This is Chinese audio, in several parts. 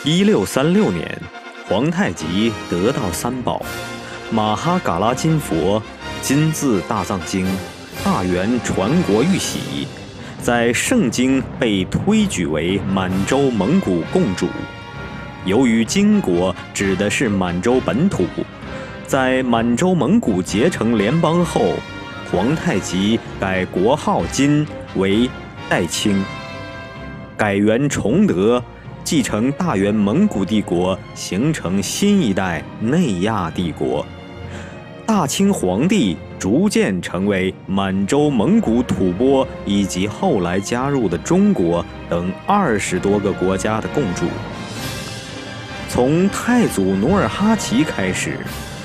1636年，皇太极得到三宝：马哈嘎拉金佛、金字大藏经、大元传国玉玺，在圣经被推举为满洲蒙古共主。由于金国指的是满洲本土，在满洲蒙古结成联邦后，皇太极改国号金为代清，改元崇德，继承大元蒙古帝国，形成新一代内亚帝国。大清皇帝逐渐成为满洲蒙古吐蕃以及后来加入的中国等20多个国家的共主。从太祖努尔哈赤开始，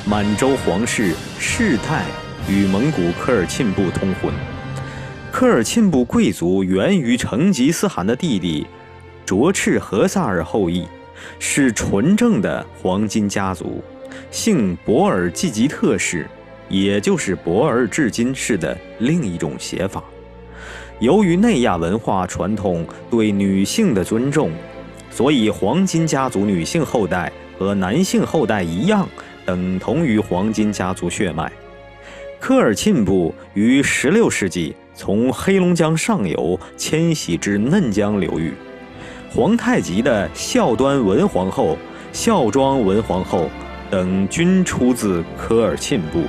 满洲皇室世代与蒙古科尔沁部通婚。科尔沁部贵族源于成吉思汗的弟弟卓赤和萨尔后裔，是纯正的黄金家族，姓博尔济吉特氏，也就是博尔至金氏的另一种写法。由于内亚文化传统对女性的尊重，所以黄金家族女性后代和男性后代一样，等同于黄金家族血脉。科尔沁部于16世纪从黑龙江上游迁徙至嫩江流域。皇太极的孝端文皇后、孝庄文皇后等均出自科尔沁部，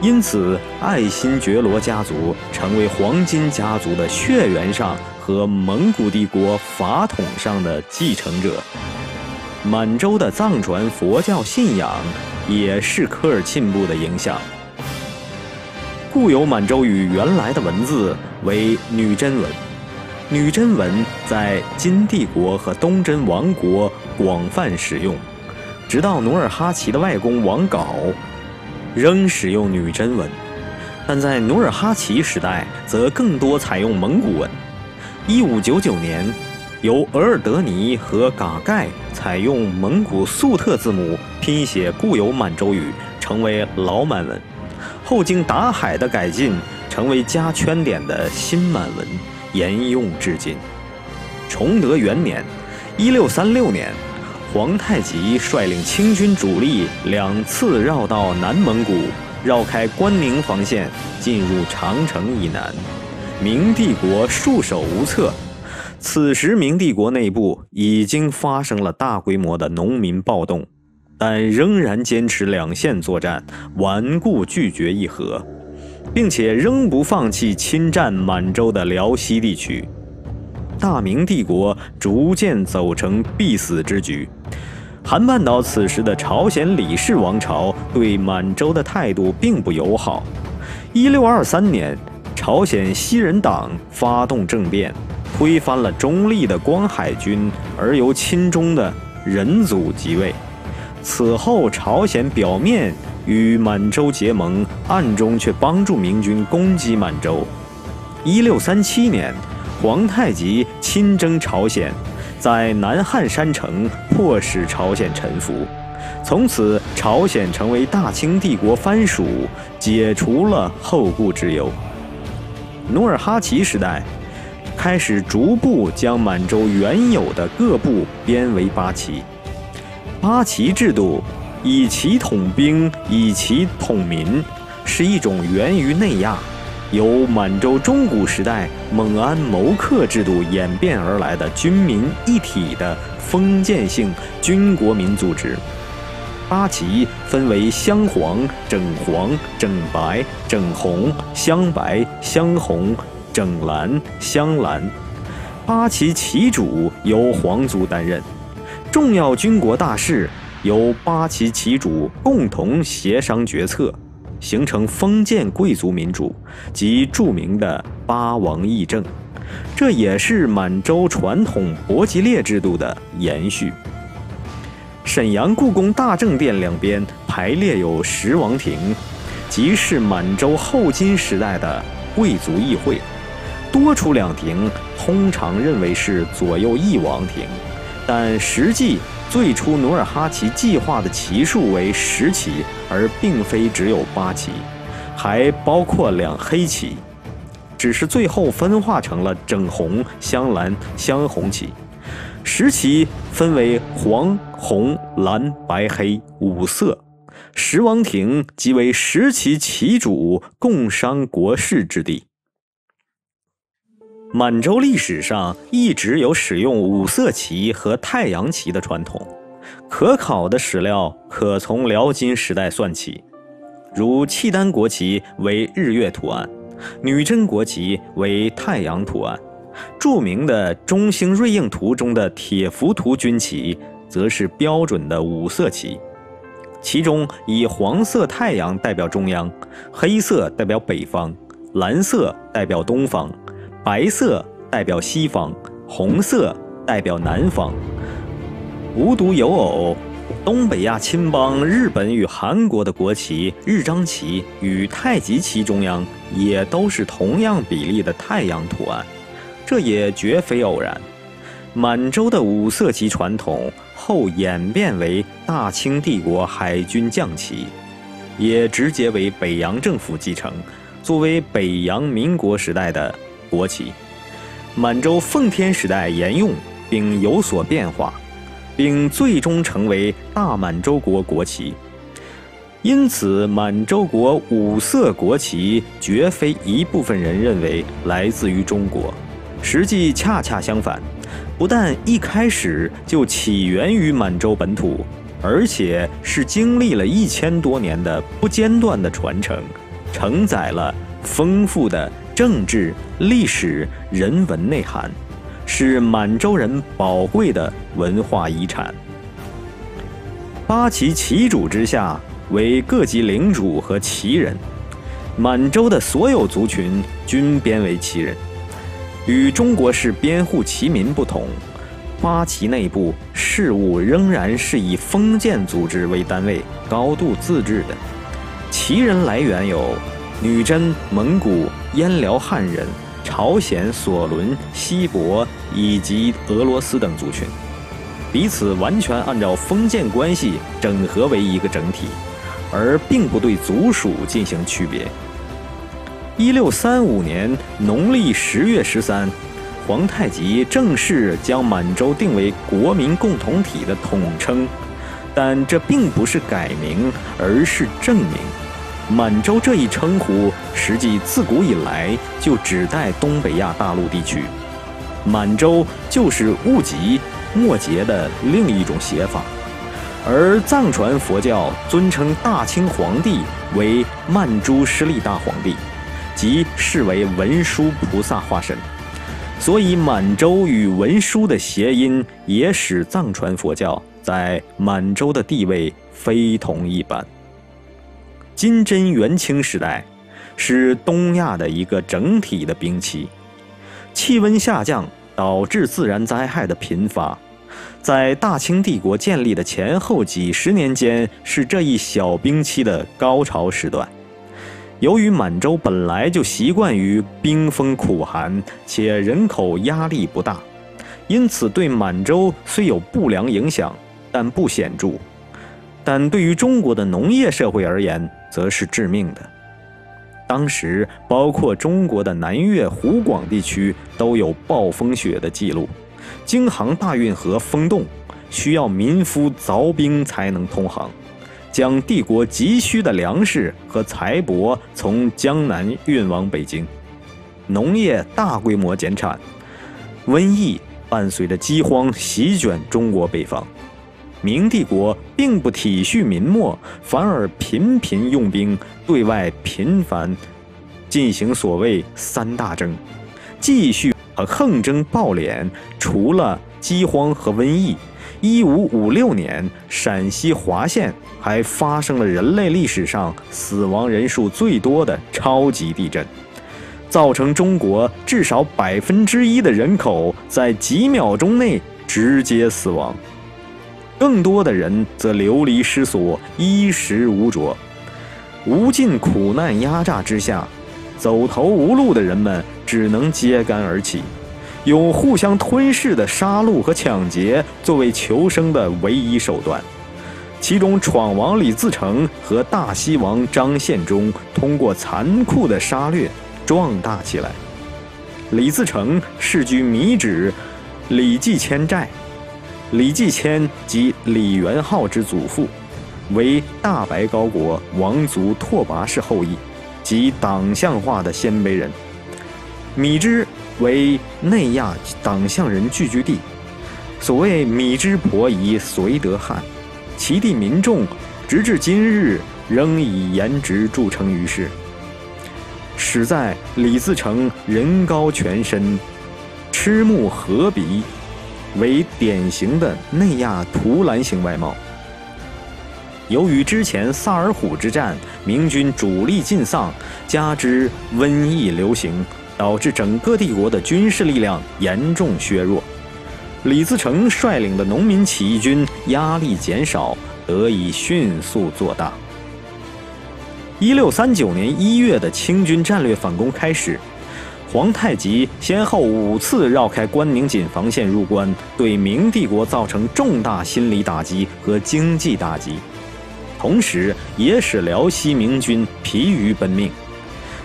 因此爱新觉罗家族成为黄金家族的血缘上和蒙古帝国法统上的继承者。满洲的藏传佛教信仰也是科尔沁部的影响。固有满洲语原来的文字为女真文，女真文在金帝国和东真王国广泛使用，直到努尔哈赤的外公王杲仍使用女真文，但在努尔哈赤时代则更多采用蒙古文。1599年，由额尔德尼和噶盖采用蒙古粟特字母拼写固有满洲语，成为老满文，后经达海的改进，成为加圈点的新满文，沿用至今。崇德元年，1636年，皇太极率领清军主力2次绕道南蒙古，绕开关宁防线，进入长城以南。明帝国束手无策。此时明帝国内部已经发生了大规模的农民暴动，但仍然坚持2线作战，顽固拒绝议和，并且仍不放弃侵占满洲的辽西地区。大明帝国逐渐走成必死之局。韩半岛此时的朝鲜李氏王朝对满洲的态度并不友好。1623年，朝鲜西人党发动政变，推翻了中立的光海军，而由亲中的仁祖即位。此后，朝鲜表面与满洲结盟，暗中却帮助明军攻击满洲。1637年，皇太极亲征朝鲜，在南汉山城迫使朝鲜臣服。从此，朝鲜成为大清帝国藩属，解除了后顾之忧。努尔哈赤时代，开始逐步将满洲原有的各部编为八旗。八旗制度以旗统兵，以旗统民，是一种源于内亚，由满洲中古时代蒙安谋克制度演变而来的军民一体的封建性军国民组织。八旗分为镶黄、整黄、整白、整红、镶白、镶红、整蓝、镶蓝。八旗旗主由皇族担任，重要军国大事由八旗旗主共同协商决策，形成封建贵族民主及著名的八王议政。这也是满洲传统伯吉列制度的延续。沈阳故宫大正殿两边排列有10王庭，即是满洲后金时代的贵族议会。多出2庭通常认为是左右1王庭，但实际最初努尔哈赤计划的旗数为10旗，而并非只有8旗，还包括2黑旗，只是最后分化成了整红、镶蓝、镶红旗。石旗分为黄、红、蓝、白、黑5色，石王庭即为石旗旗主共商国事之地。满洲历史上一直有使用5色旗和太阳旗的传统，可考的史料可从辽金时代算起，如契丹国旗为日月图案，女真国旗为太阳图案，著名的中兴瑞应图中的铁浮图军旗则是标准的5色旗，其中以黄色太阳代表中央，黑色代表北方，蓝色代表东方，白色代表西方，红色代表南方。无独有偶，东北亚亲邦日本与韩国的国旗日章旗与太极旗中央也都是同样比例的太阳图案，这也绝非偶然。满洲的5色旗传统后演变为大清帝国海军将旗，也直接为北洋政府继承，作为北洋民国时代的国旗。满洲奉天时代沿用并有所变化，并最终成为大满洲国国旗。因此，满洲国5色国旗绝非一部分人认为来自于中国，实际恰恰相反，不但一开始就起源于满洲本土，而且是经历了1000多年的不间断的传承，承载了丰富的政治、历史、人文内涵，是满洲人宝贵的文化遗产。8旗旗主之下为各级领主和旗人，满洲的所有族群均编为旗人。与中国式编户旗民不同，8旗内部事务仍然是以封建组织为单位，高度自治的。旗人来源有女真、蒙古、燕辽汉人、朝鲜、索伦、锡伯以及俄罗斯等族群，彼此完全按照封建关系整合为一个整体，而并不对族属进行区别。1635年农历10月13，皇太极正式将满洲定为国民共同体的统称，但这并不是改名，而是正名。满洲这一称呼实际自古以来就指代东北亚大陆地区，满洲就是物极末节的另一种写法，而藏传佛教尊称大清皇帝为曼珠施利大皇帝，即视为文殊菩萨化身，所以满洲与文殊的谐音也使藏传佛教在满洲的地位非同一般。金真元清时代是东亚的一个整体的冰期，气温下降导致自然灾害的频发，在大清帝国建立的前后几十年间是这一小冰期的高潮时段。由于满洲本来就习惯于冰封苦寒，且人口压力不大，因此对满洲虽有不良影响，但不显著。但对于中国的农业社会而言，则是致命的。当时，包括中国的南越、湖广地区都有暴风雪的记录，京杭大运河封冻，需要民夫凿冰才能通航，将帝国急需的粮食和财帛从江南运往北京，农业大规模减产，瘟疫伴随着饥荒席卷中国北方。明帝国并不体恤民末，反而频频用兵，对外频繁进行所谓3大征，继续横征暴敛。除了饥荒和瘟疫，1556年陕西华县还发生了人类历史上死亡人数最多的超级地震，造成中国至少1%的人口在几秒钟内直接死亡，更多的人则流离失所，衣食无着。无尽苦难压榨之下，走投无路的人们只能揭竿而起，用互相吞噬的杀戮和抢劫作为求生的唯一手段。其中闯王李自成和大西王张献忠通过残酷的杀掠壮大起来。李自成世居米脂，李继迁寨，李继迁即李元昊之祖父，为大白高国王族拓跋氏后裔，即党项化的鲜卑人。米脂为内亚党项人聚居地，所谓米脂婆夷绥德汉，其地民众直至今日仍以颜值著称于世。史在李自成人高全身，赤目合鼻，为典型的内亚图兰型外貌。由于之前萨尔浒之战明军主力尽丧，加之瘟疫流行，导致整个帝国的军事力量严重削弱。李自成率领的农民起义军压力减少，得以迅速做大。1639年1月的清军战略反攻开始，皇太极先后5次绕开关宁锦防线入关，对明帝国造成重大心理打击和经济打击，同时也使辽西明军疲于奔命。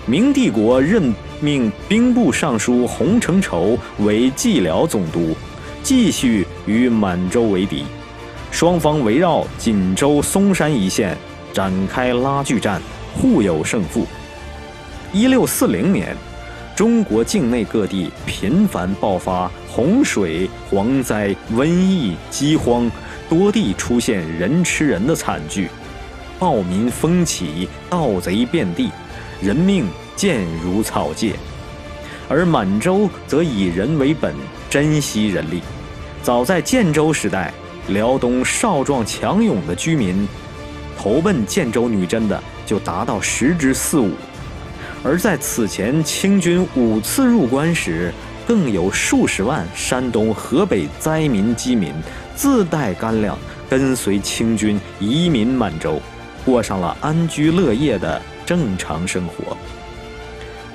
明帝国任命兵部尚书洪承畴为蓟辽总督，继续与满洲为敌，双方围绕锦州、松山一线展开拉锯战，互有胜负。1640年，中国境内各地频繁爆发洪水、蝗灾、瘟疫、饥荒，多地出现人吃人的惨剧，暴民蜂起，盗贼遍地，人命贱如草芥。而满洲则以人为本，珍惜人力。早在建州时代，辽东少壮强勇的居民投奔建州女真的就达到10之45，而在此前清军5次入关时，更有数十万山东、河北灾民饥民自带干粮，跟随清军移民满洲，过上了安居乐业的正常生活。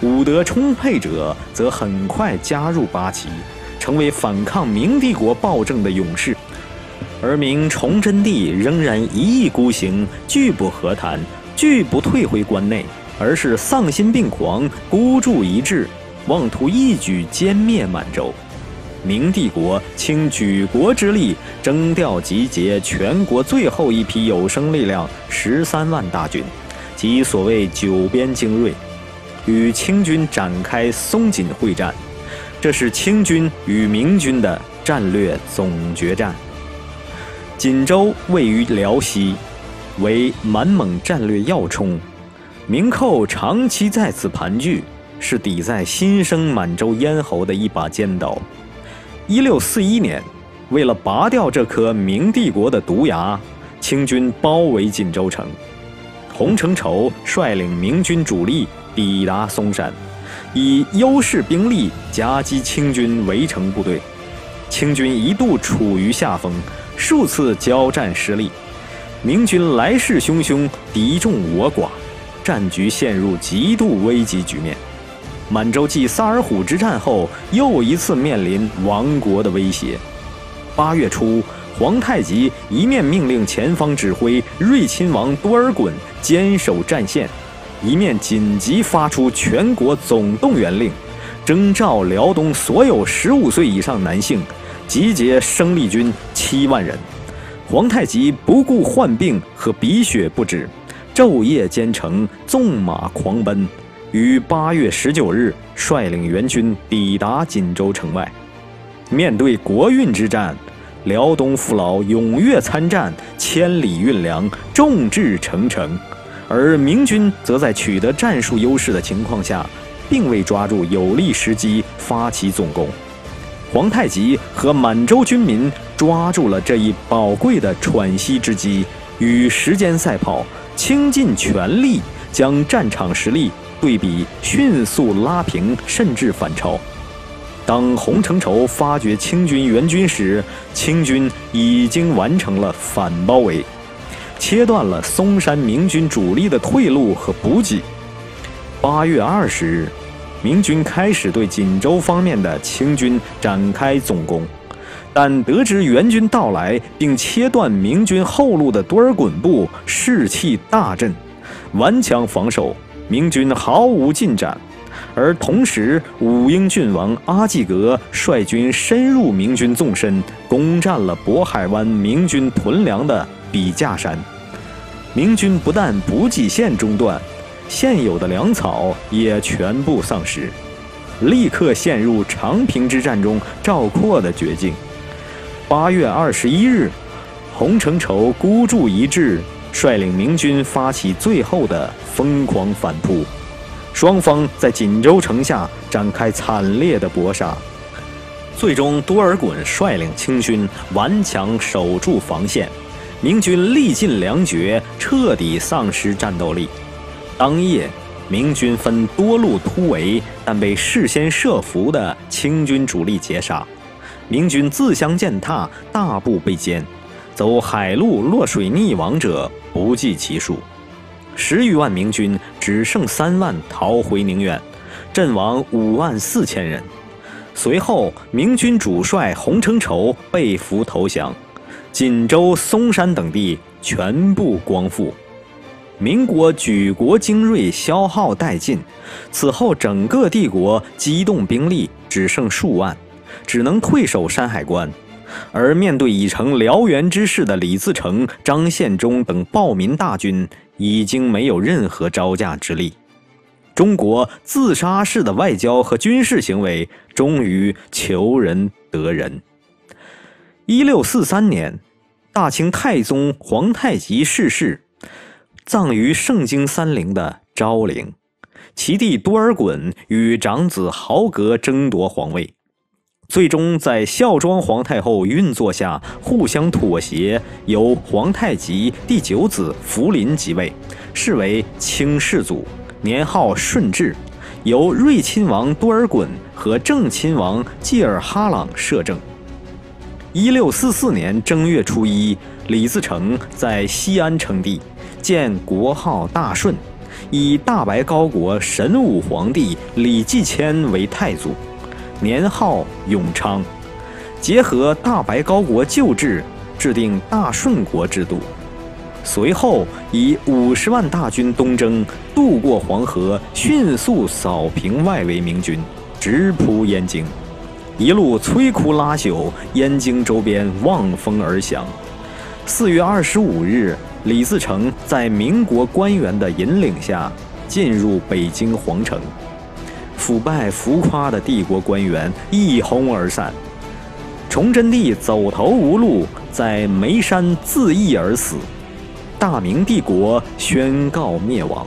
武德充沛者则很快加入八旗，成为反抗明帝国暴政的勇士。而明崇祯帝仍然一意孤行，拒不和谈，拒不退回关内，而是丧心病狂，孤注一掷，妄图一举歼灭满洲。明帝国倾举国之力，征调集结全国最后一批有生力量13万大军，即所谓九边精锐，与清军展开松锦会战。这是清军与明军的战略总决战。锦州位于辽西，为满蒙战略要冲，明寇长期在此盘踞，是抵在新生满洲咽喉的一把尖刀。1641年，为了拔掉这颗明帝国的毒牙，清军包围锦州城。洪承畴率领明军主力抵达松山，以优势兵力夹击清军围城部队。清军一度处于下风，数次交战失利，明军来势汹汹，敌众我寡，战局陷入极度危急局面。满洲继萨尔浒之战后，又一次面临亡国的威胁。8月初，皇太极一面命令前方指挥睿亲王多尔衮坚守战线，一面紧急发出全国总动员令，征召辽东所有15岁以上男性，集结生力军7万人。皇太极不顾患病和鼻血不止，昼夜兼程，纵马狂奔，于8月19日率领援军抵达锦州城外。面对国运之战，辽东父老踊跃参战，千里运粮，众志成城。而明军则在取得战术优势的情况下，并未抓住有利时机发起总攻。皇太极和满洲军民抓住了这一宝贵的喘息之机，与时间赛跑，倾尽全力将战场实力对比迅速拉平，甚至反超。当洪承畴发觉清军援军时，清军已经完成了反包围，切断了松山明军主力的退路和补给。8月20日，明军开始对锦州方面的清军展开总攻，但得知援军到来并切断明军后路的多尔衮部士气大振，顽强防守，明军毫无进展。而同时，武英郡王阿济格率军深入明军纵深，攻占了渤海湾明军屯粮的笔架山。明军不但补给线中断，现有的粮草也全部丧失，立刻陷入长平之战中赵括的绝境。8月21日，洪承畴孤注一掷，率领明军发起最后的疯狂反扑。双方在锦州城下展开惨烈的搏杀，最终多尔衮率领清军顽强守住防线，明军历尽粮绝，彻底丧失战斗力。当夜，明军分多路突围，但被事先设伏的清军主力截杀，明军自相践踏，大部被歼，走海路落水溺亡者不计其数。10余万明军只剩3万逃回宁远，阵亡5万4千人。随后，明军主帅洪承畴被俘投降，锦州、松山等地全部光复。民国举国精锐消耗殆尽，此后整个帝国机动兵力只剩数万，只能退守山海关。而面对已成燎原之势的李自成、张献忠等暴民大军，已经没有任何招架之力。中国自杀式的外交和军事行为终于求仁得仁。1643年，大清太宗皇太极逝世，葬于盛京三陵的昭陵，其弟多尔衮与长子豪格争夺皇位。最终在孝庄皇太后运作下互相妥协，由皇太极第9子福临即位，是为清世祖，年号顺治，由睿亲王多尔衮和正亲王济尔哈朗摄政。1644年正月初1，李自成在西安称帝，建国号大顺，以大白高国神武皇帝李继迁为太祖，年号永昌，结合大白高国旧制，制定大顺国制度。随后以50万大军东征，渡过黄河，迅速扫平外围明军，直扑燕京，一路摧枯拉朽，燕京周边望风而降。4月25日，李自成在民国官员的引领下进入北京皇城，腐败浮夸的帝国官员一哄而散，崇祯帝走投无路，在眉山自缢而死，大明帝国宣告灭亡。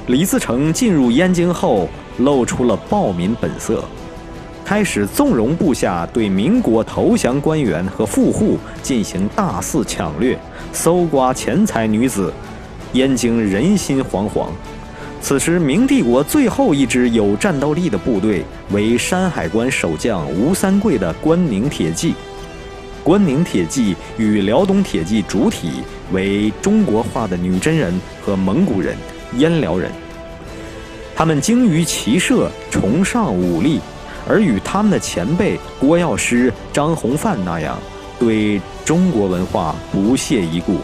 李自成进入燕京后，露出了暴民本色，开始纵容部下对民国投降官员和富户进行大肆抢掠，搜刮钱财女子，燕京人心惶惶。此时明帝国最后一支有战斗力的部队为山海关守将吴三桂的关宁铁骑。关宁铁骑与辽东铁骑主体为中国化的女真人和蒙古人、燕辽人，他们精于骑射，崇尚武力，而与他们的前辈郭药师、张弘范那样，对中国文化不屑一顾。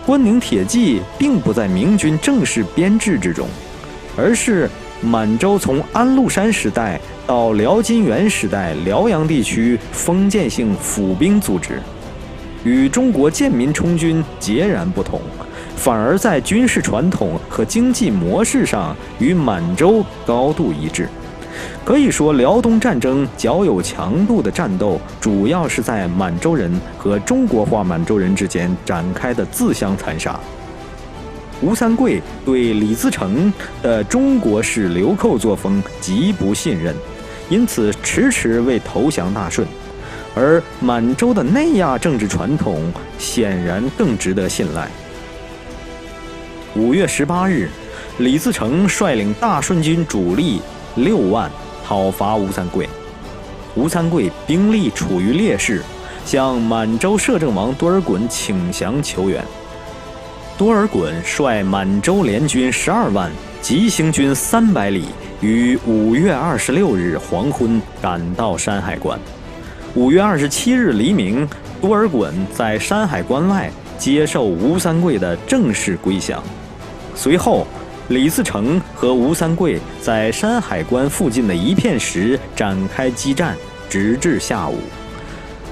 关宁铁骑并不在明军正式编制之中，而是满洲从安禄山时代到辽金元时代辽阳地区封建性府兵组织，与中国建民充军截然不同，反而在军事传统和经济模式上与满洲高度一致。可以说，辽东战争较有强度的战斗，主要是在满洲人和中国化满洲人之间展开的自相残杀。吴三桂对李自成的中国式流寇作风极不信任，因此迟迟未投降大顺，而满洲的内亚政治传统显然更值得信赖。5月18日，李自成率领大顺军主力6万讨伐吴三桂。吴三桂兵力处于劣势，向满洲摄政王多尔衮请降求援。多尔衮率满洲联军12万，急行军300里，于5月26日黄昏赶到山海关。5月27日黎明，多尔衮在山海关外接受吴三桂的正式归降。随后李自成和吴三桂在山海关附近的一片石展开激战，直至下午。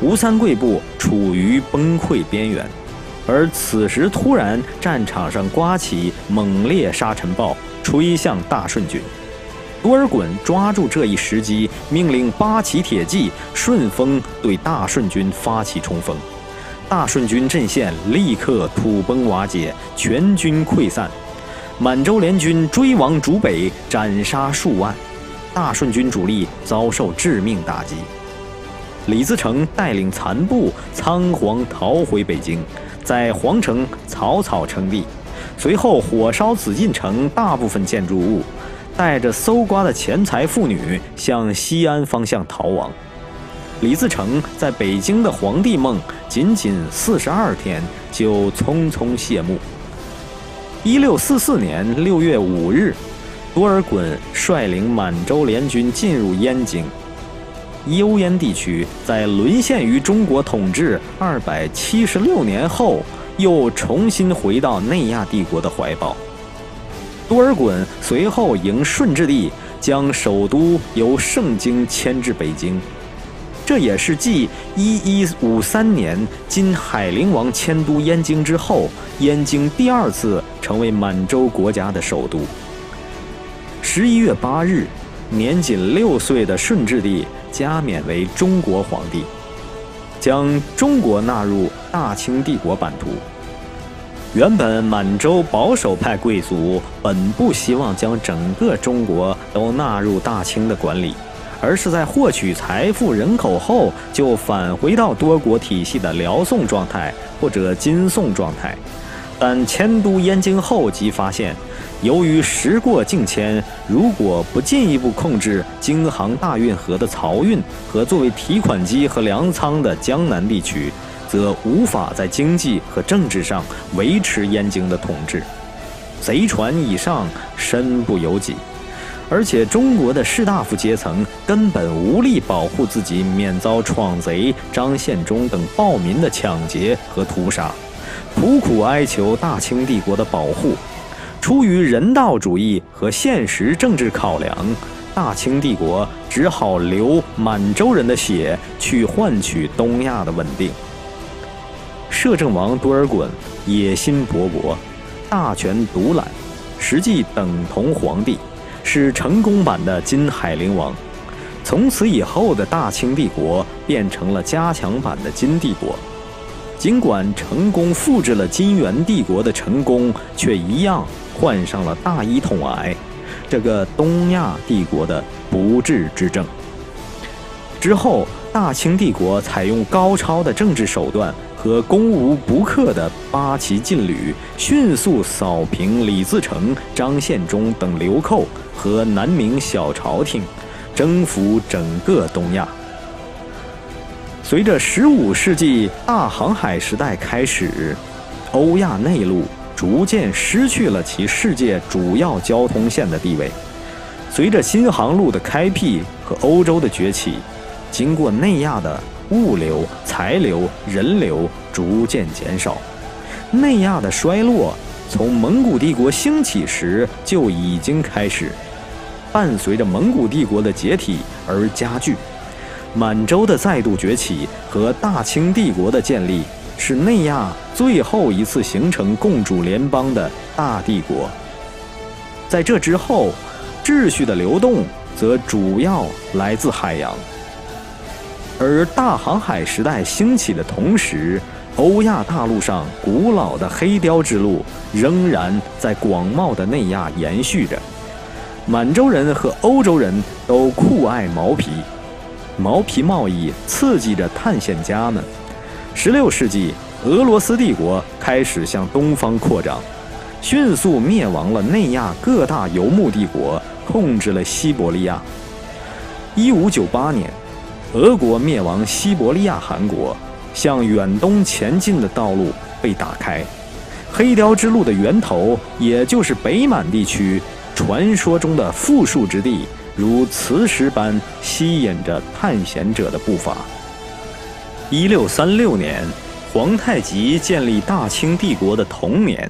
吴三桂部处于崩溃边缘，而此时突然战场上刮起猛烈沙尘暴，吹向大顺军。多尔衮抓住这一时机，命令八旗铁骑顺风对大顺军发起冲锋。大顺军阵线立刻土崩瓦解，全军溃散。满洲联军追往逐北，斩杀数万，大顺军主力遭受致命打击。李自成带领残部仓皇逃回北京，在皇城草草称帝，随后火烧紫禁城大部分建筑物，带着搜刮的钱财妇女向西安方向逃亡。李自成在北京的皇帝梦仅42天就匆匆谢幕。1644年6月5日，多尔衮率领满洲联军进入燕京。幽燕地区在沦陷于中国统治276年后，又重新回到内亚帝国的怀抱。多尔衮随后迎顺治帝，将首都由盛京迁至北京。这也是继1153年金海陵王迁都燕京之后，燕京第二次成为满洲国家的首都。11月8日，年仅6岁的顺治帝加冕为中国皇帝，将中国纳入大清帝国版图。原本满洲保守派贵族本不希望将整个中国都纳入大清的管理，而是在获取财富人口后就返回到多国体系的辽宋状态或者金宋状态。但迁都燕京后即发现，由于时过境迁，如果不进一步控制京杭大运河的漕运和作为提款机和粮仓的江南地区，则无法在经济和政治上维持燕京的统治。贼船以上，身不由己。而且中国的士大夫阶层根本无力保护自己免遭闯贼张献忠等暴民的抢劫和屠杀，苦苦哀求大清帝国的保护。出于人道主义和现实政治考量，大清帝国只好流满洲人的血去换取东亚的稳定。摄政王多尔衮野心勃勃，大权独揽，实际等同皇帝，是成功版的金海陵王。从此以后的大清帝国变成了加强版的金帝国。尽管成功复制了金元帝国的成功，却一样患上了大一统癌，这个东亚帝国的不治之症。之后，大清帝国采用高超的政治手段和攻无不克的八旗劲旅，迅速扫平李自成、张献忠等流寇和南明小朝廷，征服整个东亚。随着15世纪大航海时代开始，欧亚内陆逐渐失去了其世界主要交通线的地位。随着新航路的开辟和欧洲的崛起，经过内亚的物流、财流、人流逐渐减少。内亚的衰落从蒙古帝国兴起时就已经开始，伴随着蒙古帝国的解体而加剧。满洲的再度崛起和大清帝国的建立，是内亚最后一次形成共主联邦的大帝国。在这之后，秩序的流动则主要来自海洋。而大航海时代兴起的同时，欧亚大陆上古老的黑貂之路仍然在广袤的内亚延续着。满洲人和欧洲人都酷爱毛皮，毛皮贸易刺激着探险家们。16世纪，俄罗斯帝国开始向东方扩张，迅速灭亡了内亚各大游牧帝国，控制了西伯利亚。1598年，俄国灭亡西伯利亚汗国，向远东前进的道路被打开。黑貂之路的源头，也就是北满地区，传说中的富庶之地，如磁石般吸引着探险者的步伐。1636年，皇太极建立大清帝国的同年，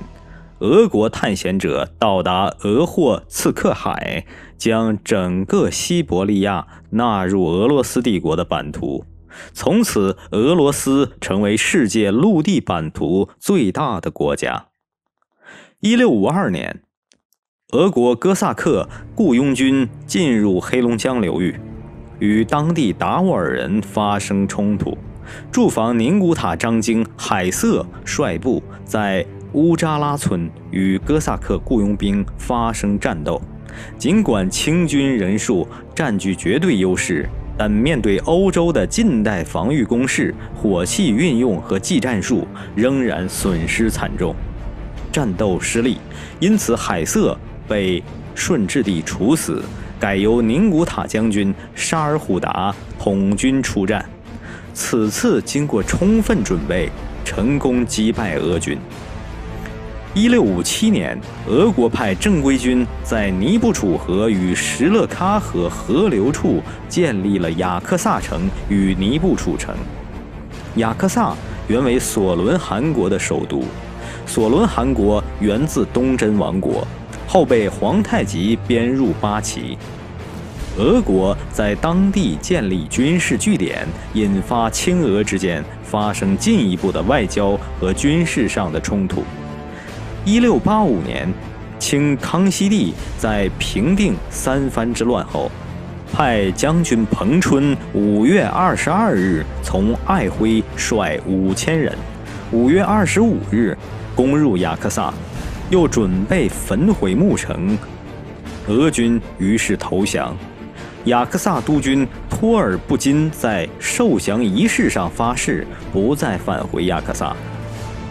俄国探险者到达俄霍次克海，将整个西伯利亚纳入俄罗斯帝国的版图。从此，俄罗斯成为世界陆地版图最大的国家。1652年，俄国哥萨克雇佣军进入黑龙江流域，与当地达斡尔人发生冲突。驻防宁古塔张京海瑟率部在乌扎拉村与哥萨克雇佣兵发生战斗。尽管清军人数占据绝对优势，但面对欧洲的近代防御工事、火器运用和技战术，仍然损失惨重，战斗失利。因此，海瑟被顺治帝处死，改由宁古塔将军沙尔虎达统军出战。此次经过充分准备，成功击败俄军。1657年，俄国派正规军在尼布楚河与什勒喀河河流处建立了雅克萨城与尼布楚城。雅克萨原为索伦汗国的首都，索伦汗国源自东真王国，后被皇太极编入八旗。俄国在当地建立军事据点，引发清俄之间发生进一步的外交和军事上的冲突。1685年，清康熙帝在平定三藩之乱后，派将军彭春5月22日从爱辉率5000人，5月25日攻入雅克萨，又准备焚毁牧城，俄军于是投降。雅克萨督军托尔布金在受降仪式上发誓不再返回雅克萨。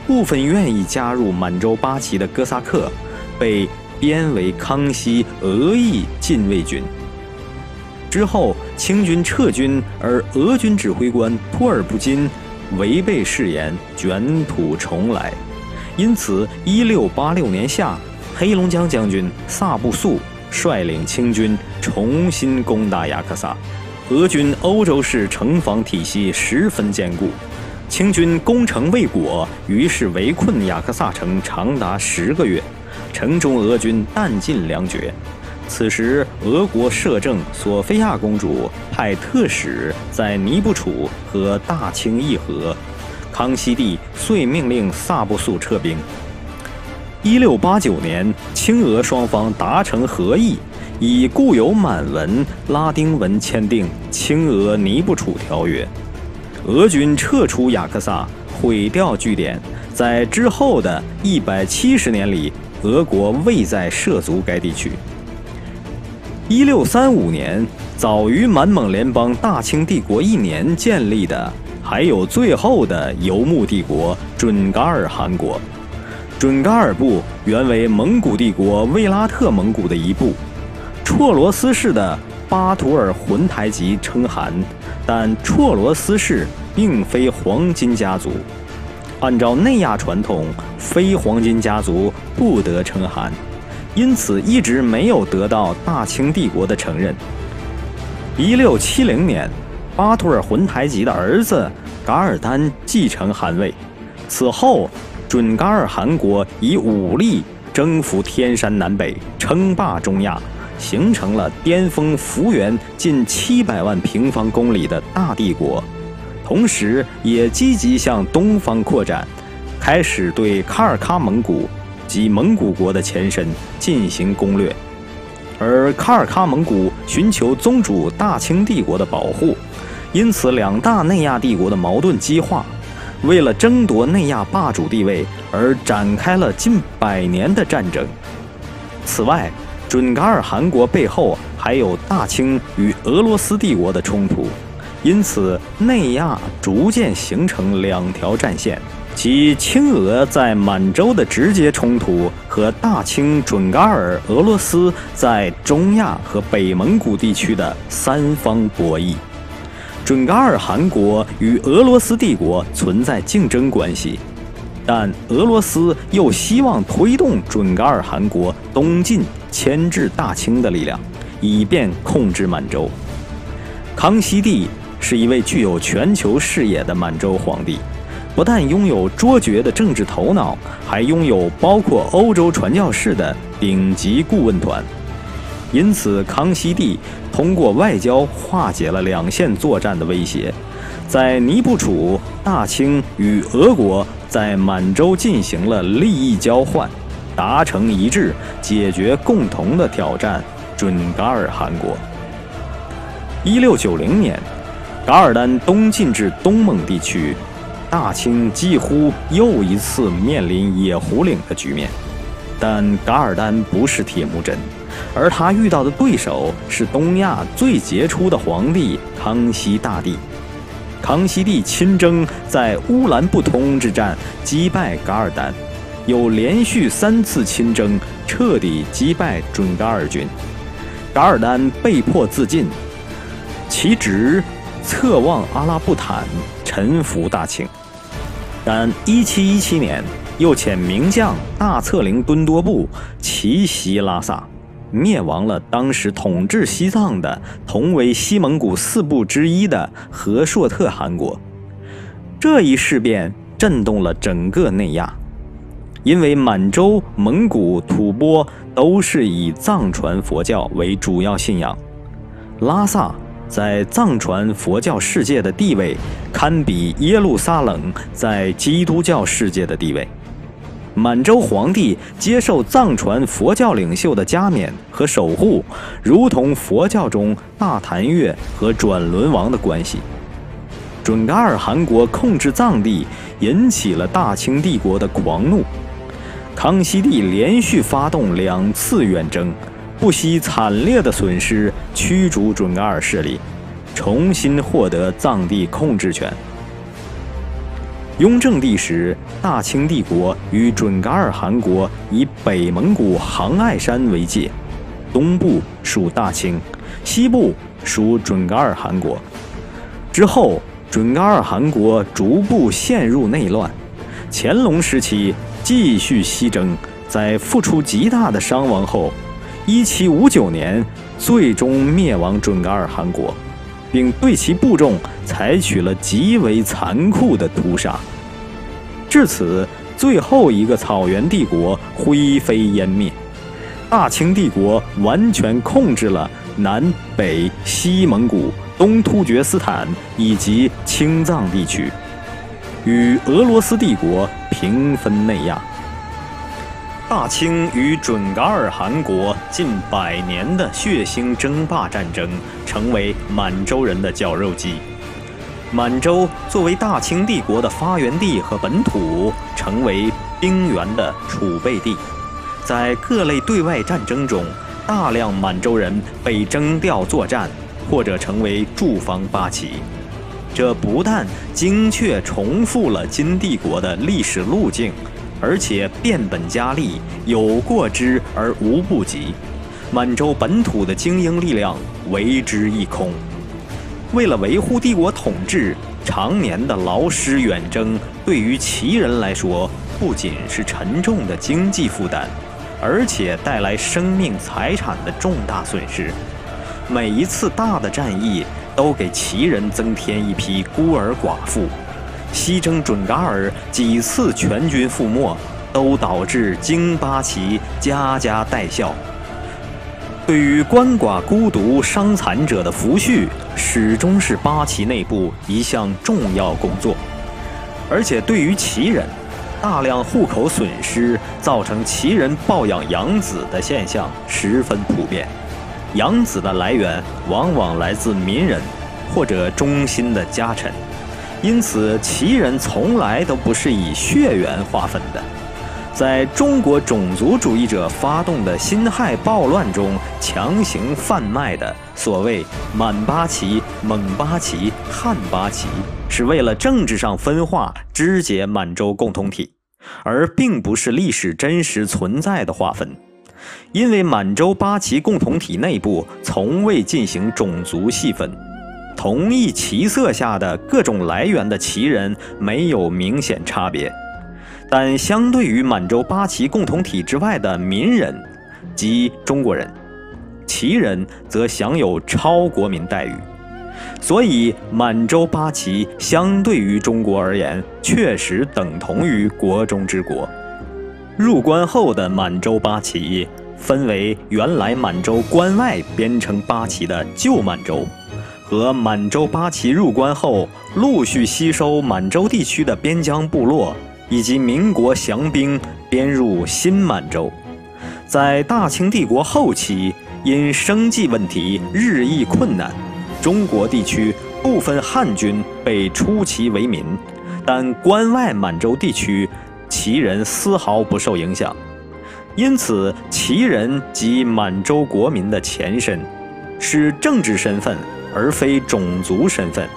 部分愿意加入满洲八旗的哥萨克被编为康熙俄裔禁卫军。之后，清军撤军，而俄军指挥官托尔布金违背誓言，卷土重来。因此，1686年夏，黑龙江将军萨布素率领清军重新攻打雅克萨。俄军欧洲式城防体系十分坚固，清军攻城未果，于是围困雅克萨城长达10个月，城中俄军弹尽粮绝。此时，俄国摄政索菲亚公主派特使在尼布楚和大清议和，康熙帝遂命令萨布素撤兵。1689年，清俄双方达成和议，以固有满文、拉丁文签订《清俄尼布楚条约》。俄军撤出雅克萨，毁掉据点。在之后的170年里，俄国未再涉足该地区。1635年，早于满蒙联邦大清帝国1年建立的，还有最后的游牧帝国准噶尔汗国。准噶尔部原为蒙古帝国卫拉特蒙古的一部，绰罗斯氏的巴图尔浑台吉称汗，但绰罗斯氏并非黄金家族。按照内亚传统，非黄金家族不得称汗，因此一直没有得到大清帝国的承认。1670年，巴图尔浑台吉的儿子噶尔丹继承汗位，此后准噶尔汗国以武力征服天山南北，称霸中亚，形成了巅峰幅员近700万平方公里的大帝国，同时也积极向东方扩展，开始对卡尔喀蒙古及蒙古国的前身进行攻略。而卡尔喀蒙古寻求宗主大清帝国的保护，因此两大内亚帝国的矛盾激化，为了争夺内亚霸主地位而展开了近100年的战争。此外，准噶尔汗国背后还有大清与俄罗斯帝国的冲突，因此内亚逐渐形成2条战线，即清俄在满洲的直接冲突和大清、准噶尔、俄罗斯在中亚和北蒙古地区的3方博弈。准噶尔汗国与俄罗斯帝国存在竞争关系，但俄罗斯又希望推动准噶尔汗国东进，牵制大清的力量，以便控制满洲。康熙帝是一位具有全球视野的满洲皇帝，不但拥有卓绝的政治头脑，还拥有包括欧洲传教士的顶级顾问团。因此，康熙帝通过外交化解了两线作战的威胁，在尼布楚、大清与俄国在满洲进行了利益交换，达成一致，解决共同的挑战——准噶尔汗国。1690年，噶尔丹东进至东蒙地区，大清几乎又一次面临野狐岭的局面。但噶尔丹不是铁木真，而他遇到的对手是东亚最杰出的皇帝康熙大帝。康熙帝亲征，在乌兰布通之战击败噶尔丹，又连续3次亲征，彻底击败准噶尔军。噶尔丹被迫自尽，其职侧望阿拉布坦，臣服大清。但1717年，又遣名将大策凌敦多布奇袭拉萨，灭亡了当时统治西藏的同为西蒙古4部之一的和硕特汗国。这一事变震动了整个内亚，因为满洲、蒙古、吐蕃都是以藏传佛教为主要信仰。拉萨在藏传佛教世界的地位堪比耶路撒冷在基督教世界的地位。满洲皇帝接受藏传佛教领袖的加冕和守护，如同佛教中大坛月和转轮王的关系。准噶尔汗国控制藏地，引起了大清帝国的狂怒。康熙帝连续发动2次远征，不惜惨烈的损失，驱逐准噶尔势力，重新获得藏地控制权。雍正帝时，大清帝国与准噶尔汗国以北蒙古杭爱山为界，东部属大清，西部属准噶尔汗国。之后，准噶尔汗国逐步陷入内乱。乾隆时期继续西征，在付出极大的伤亡后，1759年最终灭亡准噶尔汗国，并对其部众采取了极为残酷的屠杀。至此，最后一个草原帝国灰飞烟灭，大清帝国完全控制了南北西蒙古、东突厥斯坦以及青藏地区，与俄罗斯帝国平分内亚。大清与准噶尔汗国近100年的血腥争霸战争，成为满洲人的绞肉机。满洲作为大清帝国的发源地和本土，成为兵源的储备地。在各类对外战争中，大量满洲人被征调作战，或者成为驻防八旗。这不但精确重复了金帝国的历史路径，而且变本加厉，有过之而无不及。满洲本土的精英力量为之一空。为了维护帝国统治，常年的劳师远征对于旗人来说，不仅是沉重的经济负担，而且带来生命财产的重大损失。每一次大的战役都给旗人增添一批孤儿寡妇。西征准噶尔几次全军覆没，都导致京八旗家家带孝。对于鳏寡孤独伤残者的抚恤，始终是八旗内部一项重要工作。而且对于旗人，大量户口损失造成旗人抱养养子的现象十分普遍。养子的来源往往来自民人或者忠心的家臣，因此旗人从来都不是以血缘划分的。在中国种族主义者发动的辛亥暴乱中强行贩卖的所谓满八旗、蒙八旗、汉八旗，是为了政治上分化肢解满洲共同体，而并不是历史真实存在的划分。因为满洲八旗共同体内部从未进行种族细分，同一旗色下的各种来源的旗人没有明显差别。但相对于满洲八旗共同体之外的民人及中国人，旗人则享有超国民待遇。所以满洲八旗相对于中国而言，确实等同于国中之国。入关后的满洲八旗分为原来满洲关外编成八旗的旧满洲，和满洲八旗入关后陆续吸收满洲地区的边疆部落，以及民国降兵编入新满洲。在大清帝国后期，因生计问题日益困难，中国地区部分汉军被出旗为民，但关外满洲地区旗人丝毫不受影响。因此，旗人即满洲国民的前身，是政治身份而非种族身份。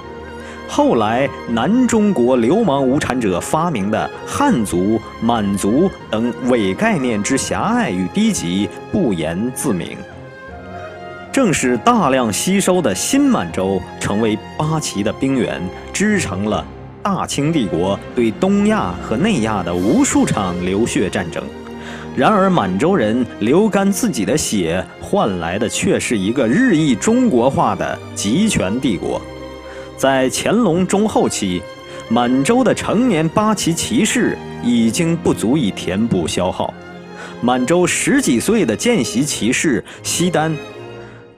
后来南中国流氓无产者发明的汉族、满族等伪概念之狭隘与低级，不言自明。正是大量吸收的新满洲成为八旗的兵源，织成了大清帝国对东亚和内亚的无数场流血战争。然而满洲人流干自己的血，换来的却是一个日益中国化的集权帝国。在乾隆中后期，满洲的成年八旗骑士已经不足以填补消耗，满洲10几岁的见习骑士西单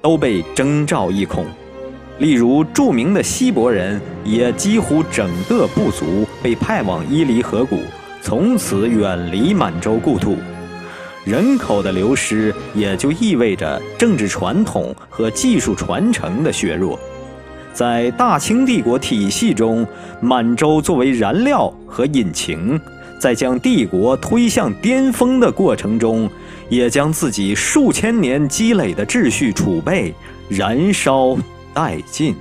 都被征召一空。例如著名的锡伯人也几乎整个部族被派往伊犁河谷，从此远离满洲故土。人口的流失也就意味着政治传统和技术传承的削弱。在大清帝国体系中，满洲作为燃料和引擎，在将帝国推向巅峰的过程中，也将自己数千年积累的秩序储备燃烧殆尽。